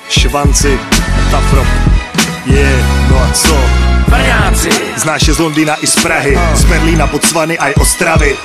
Švanci, Tafrop, no a co? Brňáci, znáš je z Londýna i z Prahy, z Berlína, Botswany a i Ostravy,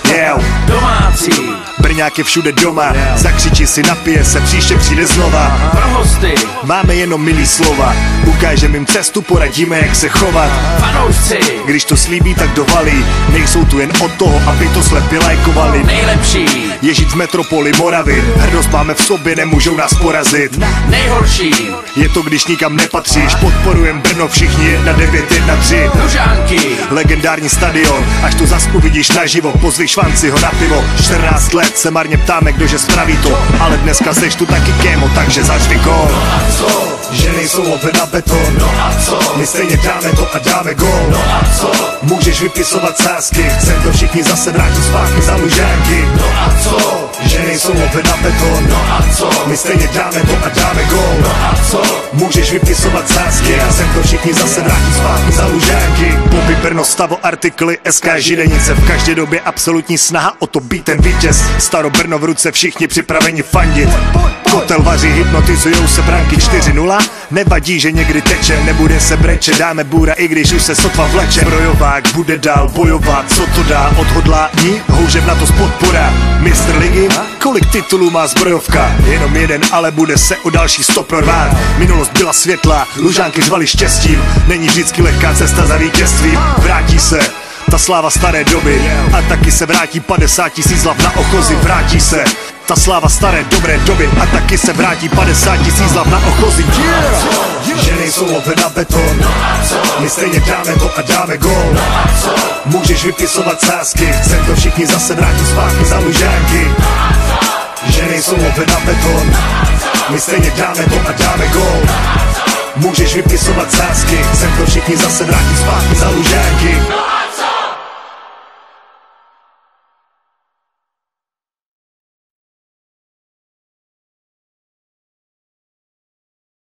domácí, Brňák je všude doma, zakřičí si, napije se, příště přijde znova. pro hosty, Máme jenom milý slova, ukážeme jim cestu, poradíme, jak se chovat. fanoušci, Když to slíbí, tak dovalí, nejsou tu jen od toho, aby to slepě lajkovali. nejlepší, Je žít v metropoli Moravy, hrdost máme v sobě, nemůžou nás porazit. nejhorší, Je to, když nikam nepatříš, podporujem Brno, všichni 1-9-1-3. Lužánky, Legendární stadion, až tu zas uvidíš naživo, pozvi Švanci ho na pivo. 14 let se marně ptáme, kdože spraví to, ale dneska seš tu taky kémo, takže zařvi gól. a co, Že nejsou love na beton, no a co, my stejně dáme to a dáme gól. no a co, Můžeš vypisovat sázky, chcem to všichni zase vrátit zpátky za Lužánky. no a co, Že nejsou love na beton, no a co, my stejně dáme to a dáme gól. no a co, Můžeš vypisovat sázky, chcem to všichni zase vrátit zpátky za Lužánky. Popy Brno, Stavo, artikly, SK Židenice, v každé době absolutní snaha o to být ten vítěz. Staro Brno v ruce, všichni připraveni fandit. Kotel vaří, hypnotizujou se, branky 4-0. Nevadí, že někdy teče, nebude se breče, dáme bůra, i když už se sotva vleče. Brojovák bude dál bojovat, co to dá, odhodlání, houžev na to podpora. Mistr ligy, kolik titulů má zbrojovka? Jenom jeden, ale bude se o další 100 prorvát. Minulost byla světlá, Lužánky řvali štěstím, není vždycky lehká cesta za vítězstvím. Vrátí se ta sláva staré doby a taky se vrátí 50 000 hlav na ochozy. Vrátí se ta sláva staré dobré doby a taky se vrátí 50 000 hlav na ochozy. Že nejsou love na beton, my stejně dáme to a dáme gól. Můžeš vypisovat sázky, chcem to všichni zase vrátit zpátky za Lužánky. Že nejsou love na beton, my stejně dáme to a dáme gól. Můžeš vypisovat sázky, chcem to všichni zase vrátit zpátky za Lužánky.